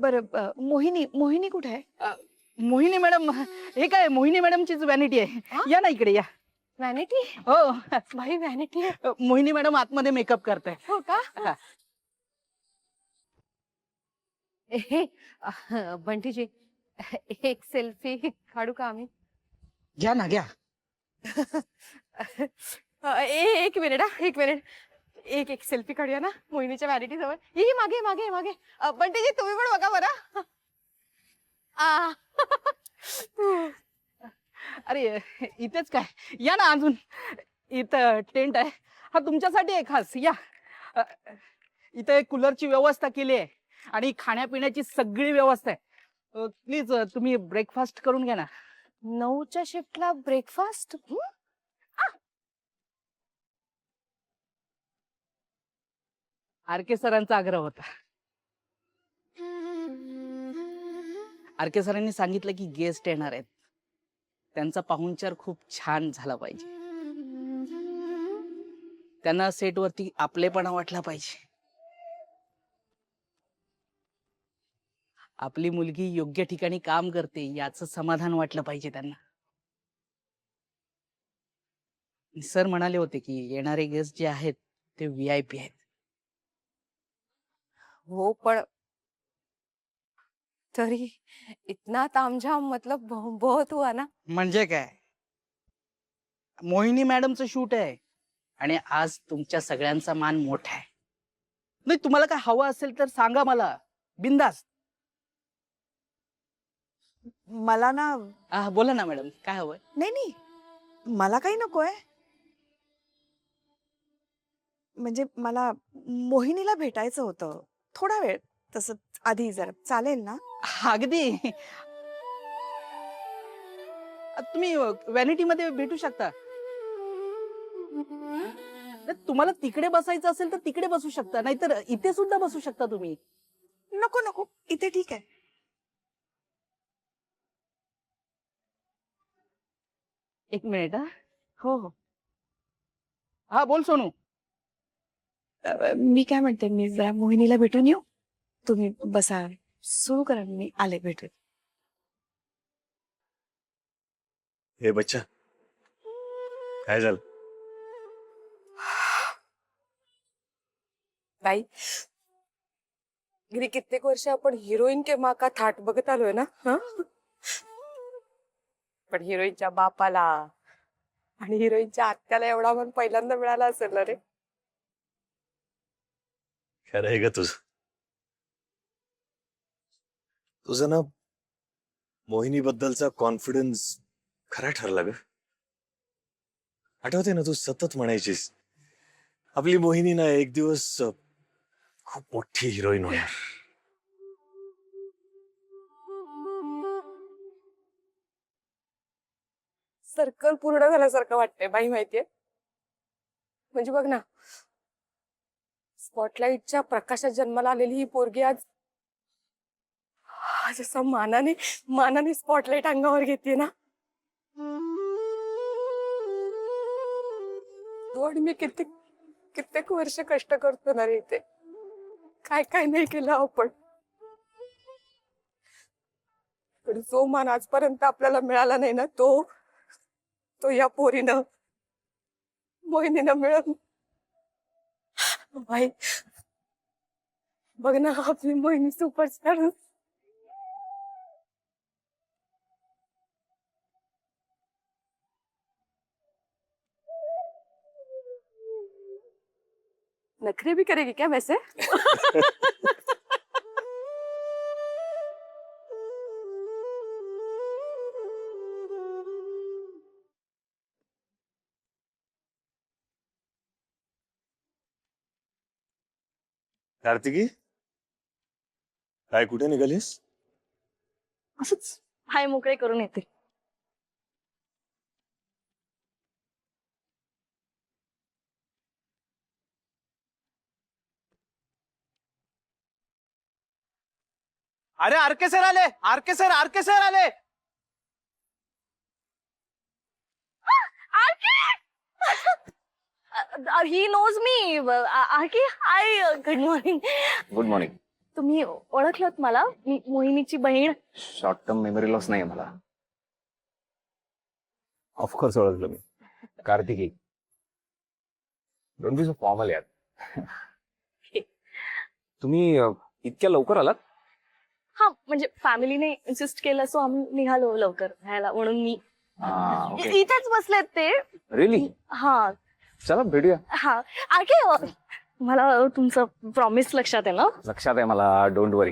बरं मोहिनी मोहिनी कुठे आहे? मोहिनी मॅडम हे काय मोहिनी मॅडमचीच व्हॅनिटी आहे. या ना इकडे या. व्हॅनिटी? हो बाई व्हॅनिटी आहे? मोहिनी मॅडम आतमध्ये मेकअप करताय. हो का? हा. हे बंटीजी एक सेल्फी काढू का आम्ही? घ्या ना घ्या. एक मिनिट हा, एक मिनिट. एक सेल्फी काढूया ना मोहिनीच्या व्हॅनिटी जवळ. ही मागे मागे मागे. बंटीजी तुम्ही पण बघा बरं. आ. अरे इथेच काय, या ना अजून. इथं टेंट आहे हा तुमच्यासाठी आहे खास. या. इथं एक कूलरची व्यवस्था केली आहे आणि खाण्यापिण्याची सगळी व्यवस्था आहे. प्लीज तुम्ही ब्रेकफास्ट करून घ्या ना. 9च्या शिफ्टला ब्रेकफास्ट? आर.के. सरांचा आग्रह होता. आर.के. सरांनी सांगितलं की गेस्ट येणार आहेत, त्यांचा पाहुणचार खूप छान झाला पाहिजे. त्यांना सेटवरती आपलेपणा वाटला पाहिजे. आपली मुलगी योग्य ठिकाणी काम करते याचं समाधान वाटलं पाहिजे त्यांना. सर म्हणाले होते की येणारे गेस्ट जे आहेत ते VIP आहेत. हो पण तरी इतना तामझाम मतलब बहुत हुआ ना. म्हणजे काय, मोहिनी मॅडमचं शूट आहे आणि आज तुमच्या सगळ्यांचा मान मोठा आहे. नाही तुम्हाला काय हवं असेल तर सांगा मला, बिंदास. मला ना बोला ना मॅडम, काय हवंय? नाही नाही, मला काही नकोय. म्हणजे मला मोहिनीला भेटायचं होतं थोडा वेळ, तसं आधी जरा चालेल ना? अगदी. तुम्ही व्हॅनिटी मध्ये भेटू शकता. तुम्हाला तिकडे बसायचं असेल तर तिकडे बसू शकता, नाहीतर इथे सुद्धा बसू शकता तुम्ही. नको नको, इथे ठीक आहे. एक मिनिट. हो हो. हा बोल सोनू. मी काय म्हणते, मी जरा मोहिनीला भेटून येऊ? तुम्ही बसा, सुरू करा, मी आले भेटून. हे बच्चा, काय झालं? बाई गेली कित्येक वर्ष आपण हिरोईन के माँ का थाट बघत आलोय ना. पण हिरोईनच्या बापाला आणि हिरोईनच्या आत्याला एवढा मन पहिल्यांदा मिळाला असेल ना रे. खरं आहे ग तुझं. तुझं ना मोहिनी बद्दलचा कॉन्फिडन्स खरा ठरला ग. आठवते ना, तू सतत म्हणायचीस आपली मोहिनी ना एक दिवस खूप मोठी हिरोईन होणार. सर्कल पूर्ण झाल्यासारखं वाटतंय बाई, माहितीये. म्हणजे बघ ना, स्पॉटलाइटच्या प्रकाशात जन्माला आलेली ही पोरगी आज असं मानाने मानाने स्पॉटलाइट अंगावर घेते ना. आणि मी कित्येक वर्ष कष्ट करतो ना रे इथे. काय काय नाही केलं आपण, पण जो मान आजपर्यंत आपल्याला मिळाला नाही ना, तो या पोरीनं मोहिनीनं मिळून. भाई बघ ना, आपली मोहिनी सुपरस्टार. नखरे भी करेगी क्या वैसे? कार्तिकी, काय कुठे निघालीस? असंच हाय मोकळे करून येते. अरे आर.के. सर आले, आर.के. सर आले. He knows me. Arki, hi. Good morning. Good morning. तुम्ही ओळखलत मला? मी मोहिनीची बहीण. शॉर्ट टर्म मेमरी लॉस नाही मला. ऑफकोर्स ओळखलं मी. Kartiki. Don't be so formal यार. तुम्ही इतक्या लवकर आलात? हा म्हणजे फॅमिलीने इन्सिस्ट केलं सो आम्ही निघालो लवकर राहायला म्हणून मी ओके. इथेच बसलेत ते. रिअली? हा चला भेटूया. हा आके मला तुमचं प्रॉमिस लक्षात आहे ना? लक्षात आहे मला. Don't worry.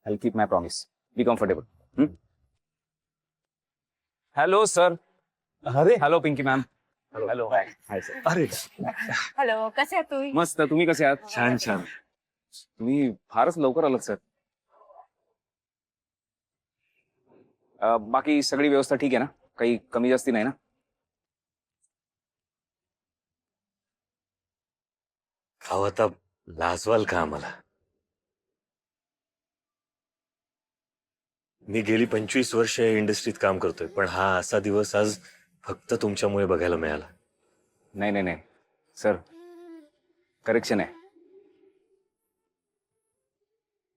I keep my promise. Be comfortable. Hello sir. अरे hello Pinky ma'am. Hello. Hi sir. अरे हॅलो कसे आहात तुम्ही? मस्त. तुम्ही कसे आहात? छान छान. तुम्ही फारच लवकर आलात सर. बाकी सगळी व्यवस्था ठीक आहे ना? काही कमी जास्ती नाही ना? खाव आता लाजवाल का आम्हाला? मी गेली 25 वर्ष या इंडस्ट्रीत काम करतोय, पण हा असा दिवस आज फक्त तुमच्यामुळे बघायला मिळाला. नाही नाही नाही सर, करेक्शन आहे.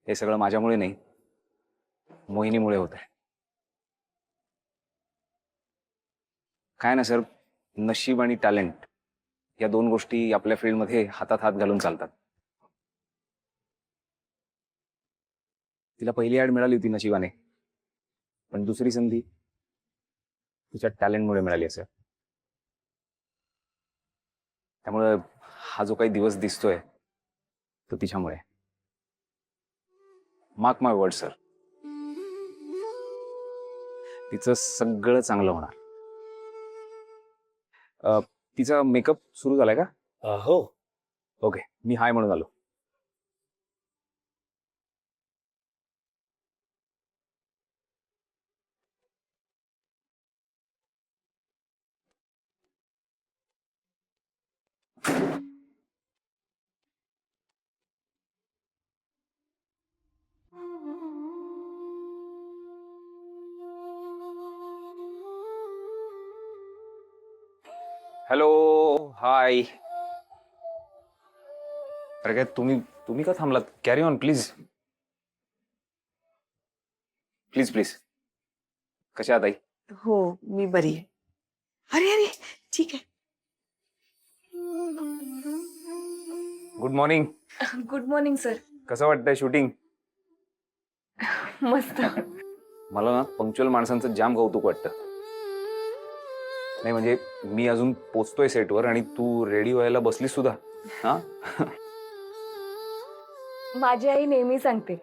हे सगळं माझ्यामुळे नाही, मोहिनीमुळे होत आहे. काय ना सर, नशीब आणि टॅलेंट या दोन गोष्टी आपल्या फील्डमध्ये हातात हात घालून चालतात. तिला पहिली ऍड मिळाली होती नशिबाने, पण दुसरी संधी तिच्या टॅलेंटमुळे मिळाली असेल. त्यामुळे हा जो काही दिवस दिसतोय तो तिच्यामुळे. मार्क माय वर्ड सर, तिचं सगळं चांगलं होणार. तिचा मेकअप सुरू झालाय का? हो. ओके, मी हाय म्हणून आलो. हॅलो. हाय. अरे काय तुम्ही तुम्ही का थांबलात? Carry on please. Please please. कशा आहात आई? हो मी बरी आहे. अरे अरे ठीक आहे. Good morning. Good morning sir. कसं वाटतंय शूटिंग? मस्त. मला ना पंक्च्युअल माणसांचं जाम कौतुक वाटतं. नाही म्हणजे मी अजून पोचतोय सेटवर आणि तू रेडी व्हायला बसलीस सुद्धा. हा. माझी आई नेहमी सांगते,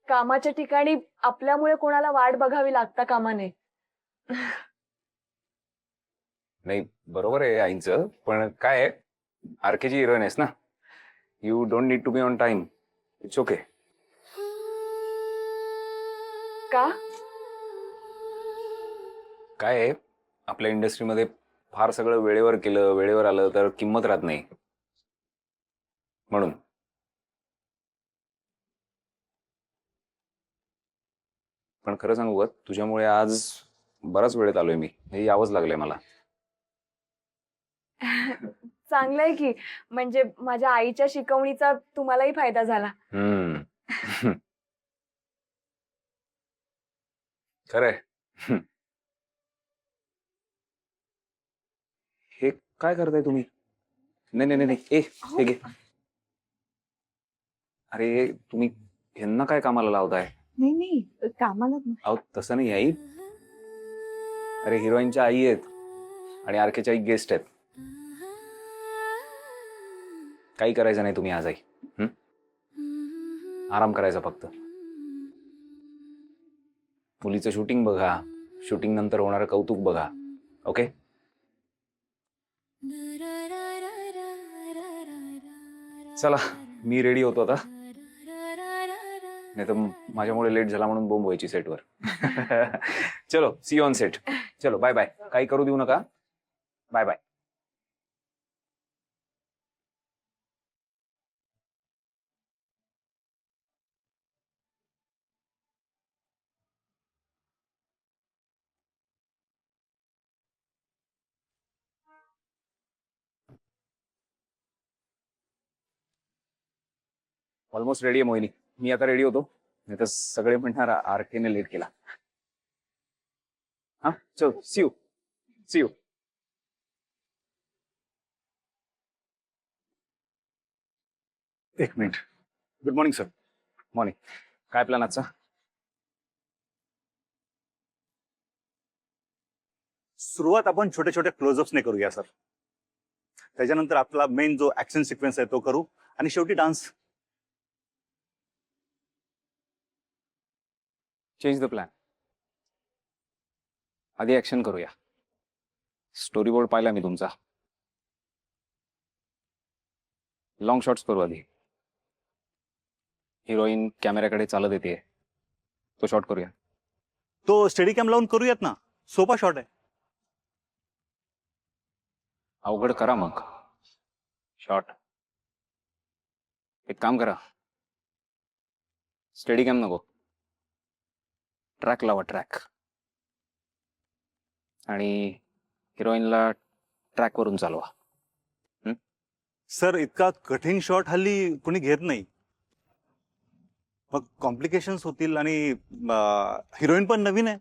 कामाच्या ठिकाणी आपल्यामुळे कोणाला वाट बघावी लागता कामा नये. नाही बरोबर आहे आईंचं, पण काय आहे, आरकेची हिरोईन आहेस ना. You don't need to be on time. It's okay. का? काय आहे, आपल्या इंडस्ट्रीमध्ये फार सगळं वेळेवर केलं, वेळेवर आलं तर किंमत राहत नाही, म्हणून. पण खरं सांगू का, तुझ्यामुळे आज बराच वेळेत आलोय मी. हे यावंच लागलंय मला. चांगलंय की, म्हणजे माझ्या आईच्या शिकवणीचा तुम्हालाही फायदा झाला. खरंय. हे काय करताय तुम्ही? नाही नाही नाही ए, हे घे. अरे तुम्ही ह्यांना काय कामाला लावताय? नाही नाही कामाला अहो तसं नाही आई. अरे हिरोईनच्या आई आहेत आणि आरकेच्या आई गेस्ट आहेत. काही करायचं नाही तुम्ही आज आई. आराम करायचा फक्त. मुलीचं शूटिंग बघा, शूटिंग नंतर होणारं कौतुक बघा. ओके. चला मी रेडी होतो आता, नाही तर माझ्यामुळे लेट झाला म्हणून बोंब व्हायची सेटवर. चलो सी ऑन सेट. चलो बाय बाय. काही करू देऊ नका. Bye bye. ऑलमोस्ट रेडी आहे मोहिनी. मी आता रेडी होतो, नाही तर सगळे म्हणणार आरकेने लेट केला. हा चल, सी यू. एक minute. Good morning sir. Morning. काय प्लॅन आजचा? सुरुवात आपण छोट्या छोट्या क्लोजअप्सने करूया सर. त्याच्यानंतर आपला मेन जो ऍक्शन सिक्वेन्स आहे तो करू आणि शेवटी डान्स. Change the plan. आधी ऍक्शन करूया. स्टोरी बोर्ड पाहिला मी तुमचा. लॉंग शॉट्स करू आधी. हिरोईन कॅमेऱ्याकडे चालत येते, तो शॉट करूया. तो स्टेडी कॅम लावून करूयात ना, सोपा शॉट आहे. अवघड करा मग शॉट. एक काम करा, स्टेडी कॅम नको, ट्रॅक लावा, ट्रॅक. आणि हिरोईनला ट्रॅक वरून चालवा. सर इतका कठीण शॉट हल्ली कुणी घेत नाही, मग कॉम्प्लिकेशन्स होतील आणि हिरोईन पण नवीन आहे,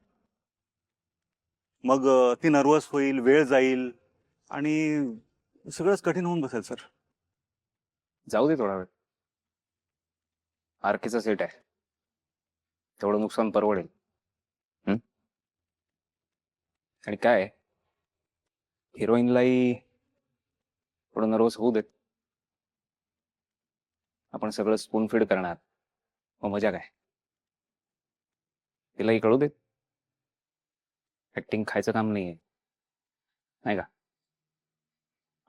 मग ती नर्वस होईल, वेळ जाईल आणि सगळंच कठीण होऊन बसेल सर. जाऊ दे थोडा वेळ. आरकेचा सेट आहे, तेवढं नुकसान परवडेल. आणि काय, हिरोईनलाही थोडं नर्वस होऊ देत. आपण सगळं स्पून फीड करणार, मग मजा काय. तिलाही कळू देत, ऍक्टिंग खायचं काम नाहीये, नाही का.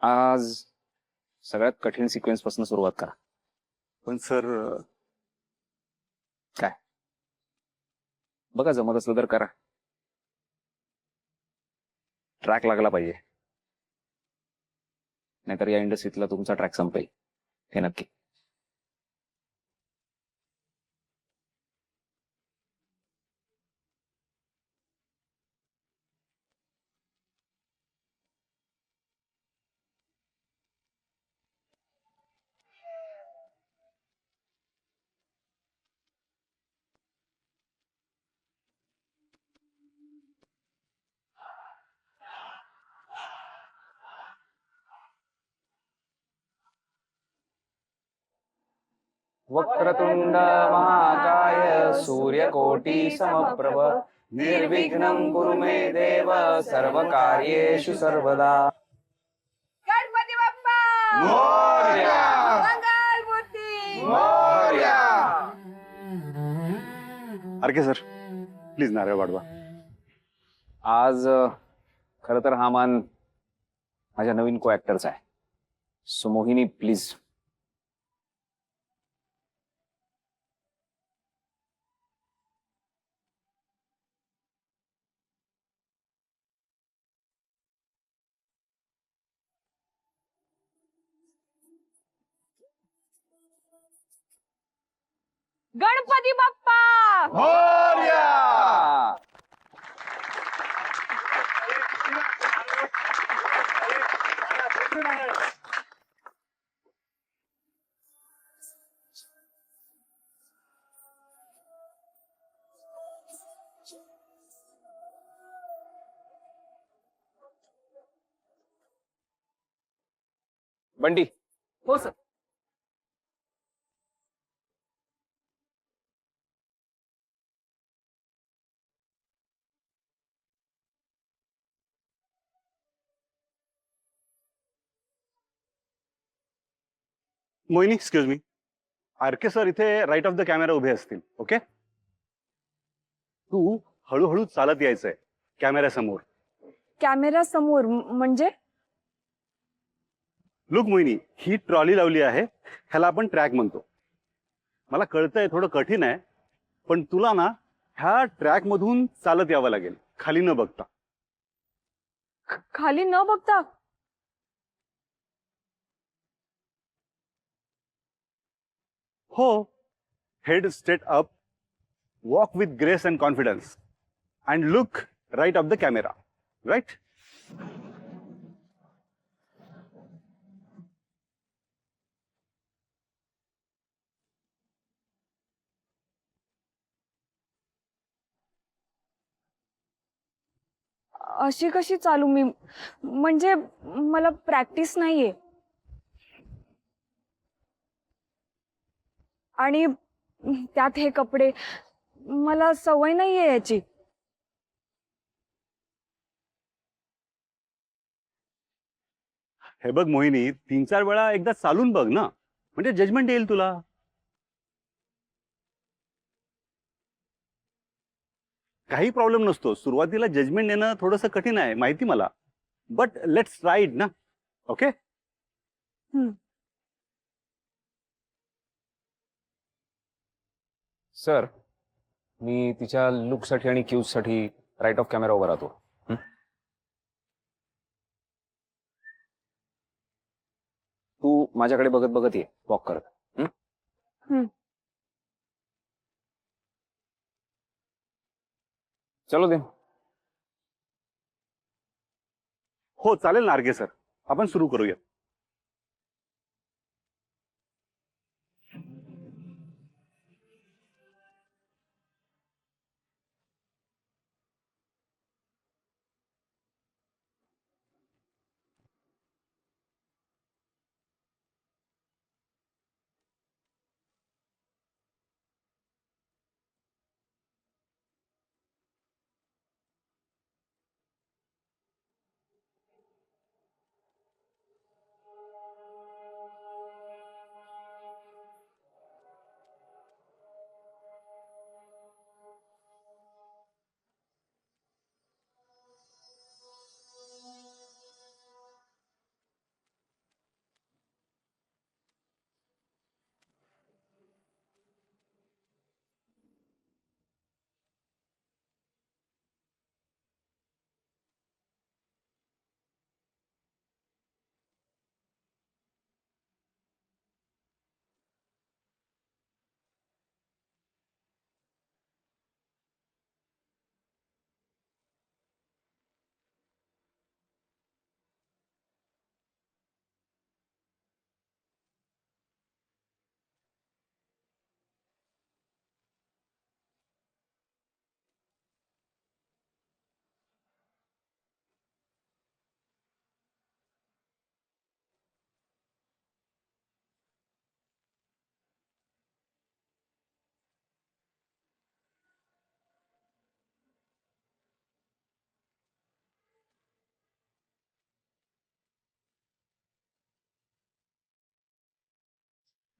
आज सगळ्यात कठीण सिक्वेन्स पासून सुरुवात करा. पण सर काय बघा, जमत असलं तर करा. ट्रॅक लागला पाहिजे, नाहीतर या इंडस्ट्रीतला तुमचा ट्रॅक संपेल, हे नक्की. वक्रतुंड महाकाय सूर्यकोटी समप्रभ निर्विघ्नं कुरु मे देव सर्वकार्येषु सर्वदा. गणपती बाप्पा मोरया! मंगलमूर्ती मोरया! आरके सर प्लीज नारळ वाढवा. आज खर तर हा मान माझ्या नवीन को ऍक्टरचा आहे. So Mohini please. गणपती बाप्पा मोरया! बंटी. हो sir. Mohini excuse me. RK sir इथे राईट ऑफ द कॅमेरा उभे असतील. ओके, तू हळूहळू चालत यायचंय कॅमेऱ्यासमोर. कॅमेरा समोर म्हणजे? लुक मोहिनी, ही ट्रॉली लावली आहे, ह्याला आपण ट्रॅक म्हणतो. मला कळतंय थोडं कठीण आहे, पण तुला ना ह्या ट्रॅक मधून चालत यावं लागेल, खाली न बघता. खाली न बघता? हो, head straight up, walk with grace and confidence and look right of the camera. Right? अशी कशी चालू मी? म्हणजे मला प्रॅक्टिस नाहीये. आणि त्यात हे कपडे, मला सवय नाहीये याची. हे बघ मोहिनी, 3-4 वेळा एकदा चालून बघ ना, म्हणजे जजमेंट येईल तुला. काही प्रॉब्लेम नसतो. सुरुवातीला जजमेंट येणं थोडंसं कठीण आहे माहिती मला, बट लेट्स ट्राय इट ना. ओके. सर, मी तिच्या लुकसाठी आणि क्यूजसाठी राईट ऑफ कॅमेरा उभा राहतो. तू माझ्याकडे बघत बघत ये वॉक करत. चलो दे. हो चालेल ना आर्गे सर, आपण सुरू करूया.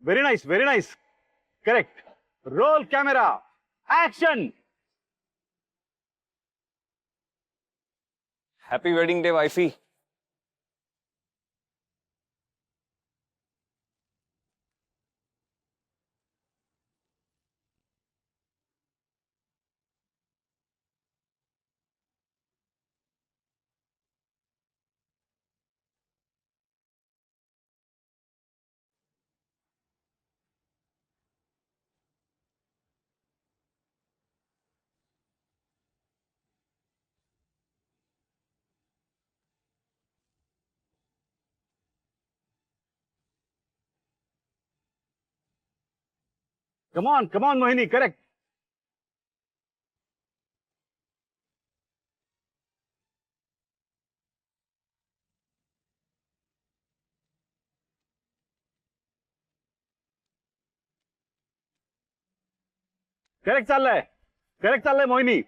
Very nice, very nice. Correct. Roll camera, action. Happy wedding day wifey. Come on Mohini, correct. Correct चाललंय, करेक्ट चाललंय मोहिनी.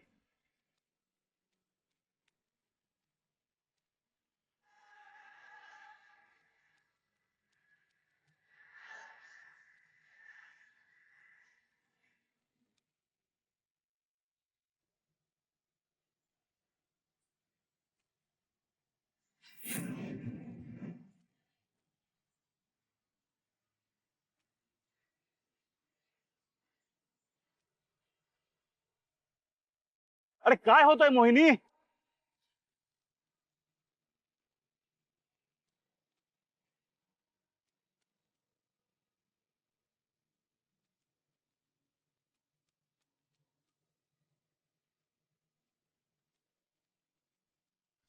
अरे काय होतंय मोहिनी?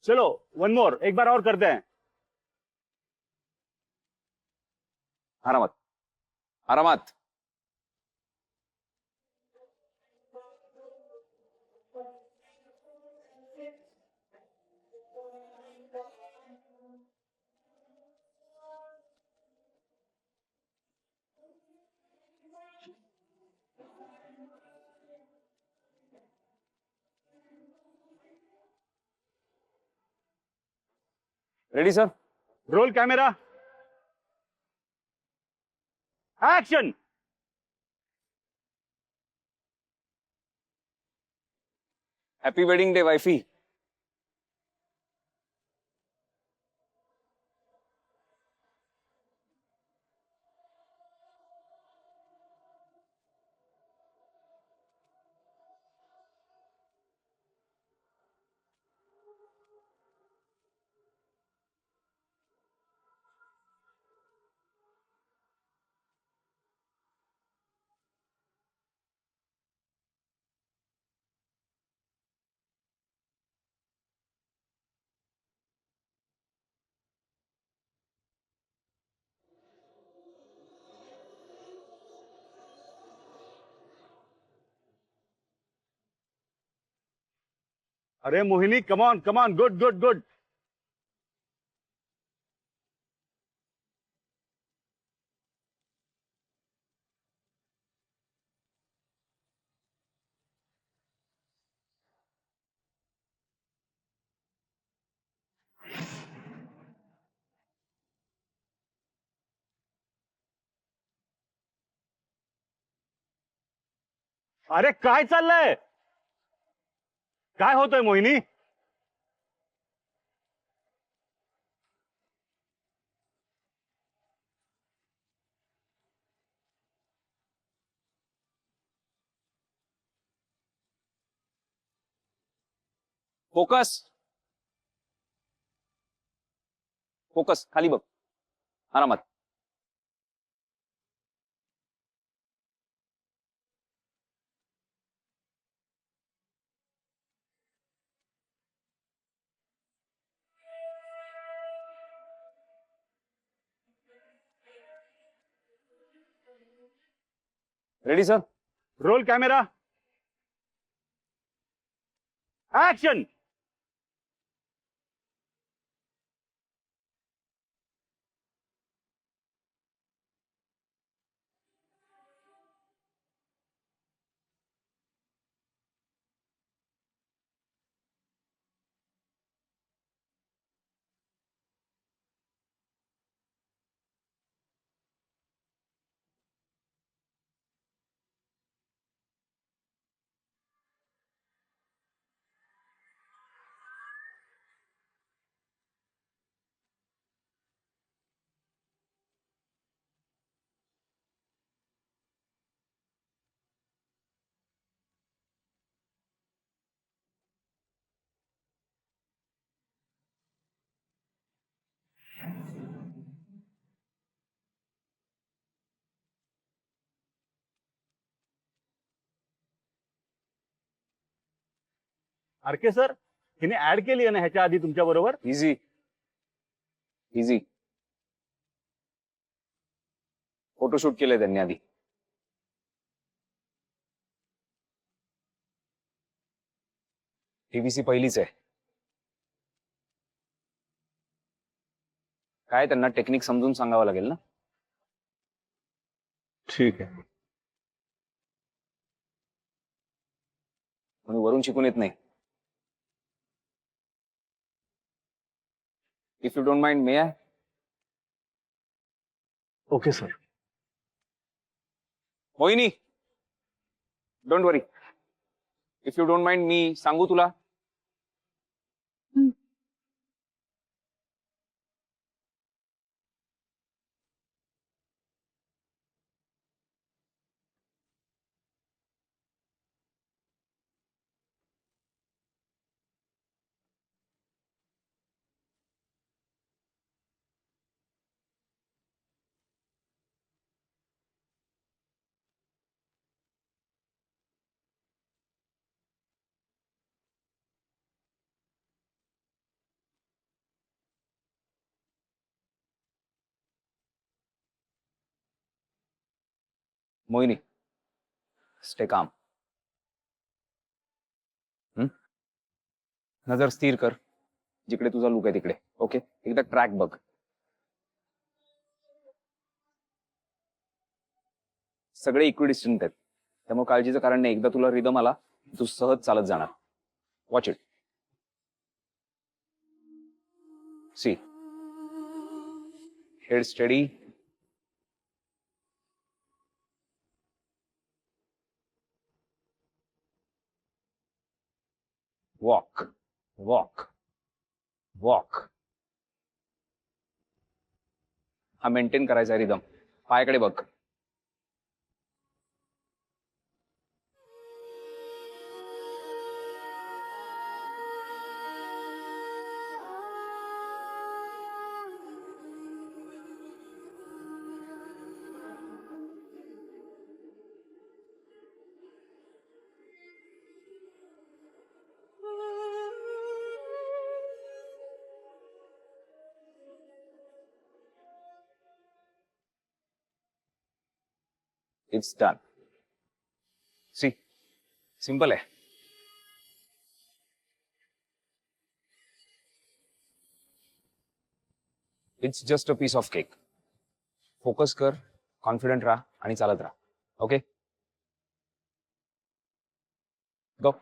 चलो वन मोर, एक बार और करते हैं. आरामात, आरामात. Ready sir? Roll camera action. Happy wedding day wifey. अरे Mohini, come on come on, good good good. अरे काय चाललंय? काय होतंय मोहिनी? फोकस. फोकस. खाली बघ. आरामात. Ready sir? Roll camera action. RK sir, हिने ऍड केली आहे ना ह्याच्या आधी तुमच्या बरोबर? इझी. इझी. फोटोशूट केलंय त्यांनी आधी. टीव्हीसी पहिलीच आहे. काय त्यांना टेक्निक समजून सांगावं लागेल ना. ठीक आहे. म्हणून वरून शिकून येत नाही. If you don't mind, may I? Okay sir. Mohini, don't worry. If you don't mind, मी सांगू तुला? मोहिनी, स्टे काम. नजर स्थिर कर जिकडे तुझा लुक आहे तिकडे. ओके, एकदा ट्रॅक बघ. सगळे इक्विडिस्टंट आहेत, त्यामुळे काळजीचं कारण नाही. एकदा तुला रिदम आला तू सहज चालत जाणार. Watch it. See, head steady. Walk walk walk. हा मेंटेन करायचा रिदम. पायाकडे बघ. It's done. सी, सिंपल आहे. It's just a piece of cake. Focus कर, कॉन्फिडंट राहा आणि चालत राहा. Okay, go.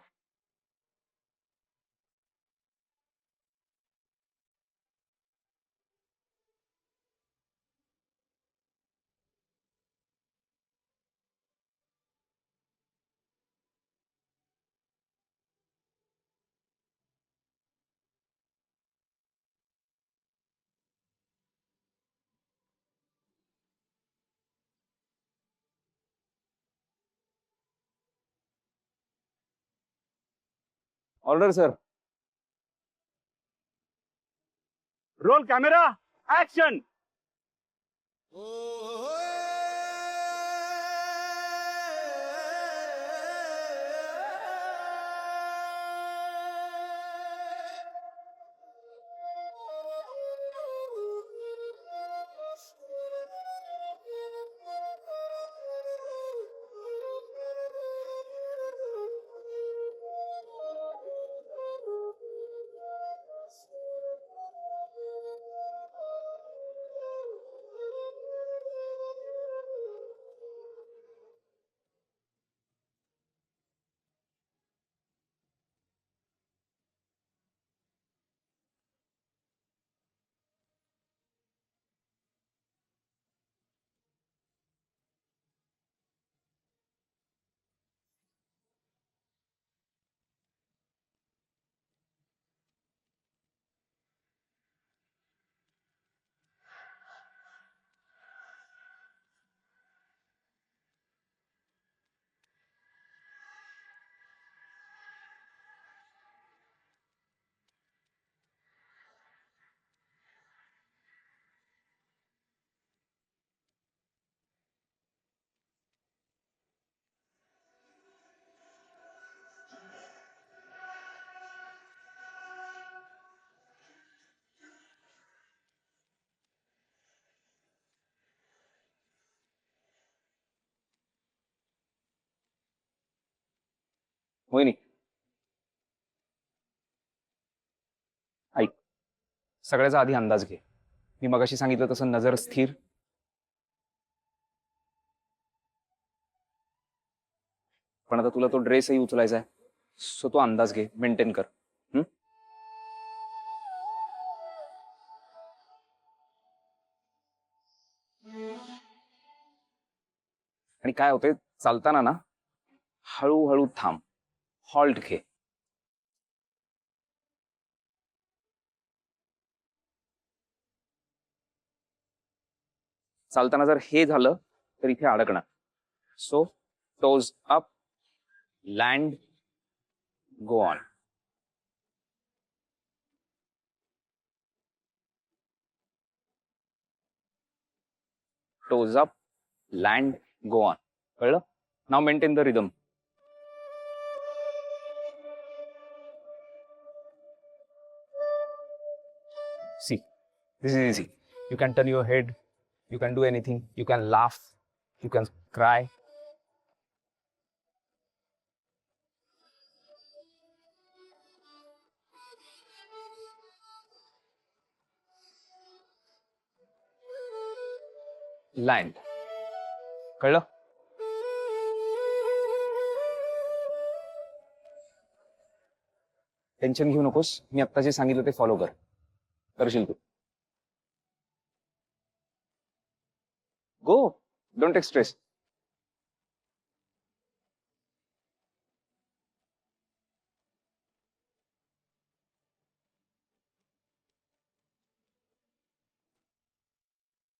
Order sir. Roll camera action. Mohini, ऐक. सगळ्याचा आधी अंदाज घे. मी मगाशी सांगितलं तसं नजर स्थिर. पण आता तुला तो ड्रेसही उचलायचा आहे, सो तो अंदाज घे, मेंटेन कर. आणि काय होतंय, चालताना ना हळूहळू थांब. हॉल्ट घे. चालताना जर हे झालं तर इथे अडकणार. So toes up, land, go on. Toes up, land, go on. कळलं? Now maintain the rhythm. See, this is easy. You can turn your head, you can do anything, you can laugh, you can cry. Land. कळलं? Tension घेऊ नकोस. मी आत्ता जे सांगितलं ते follow कर. करशील तू. Take stress.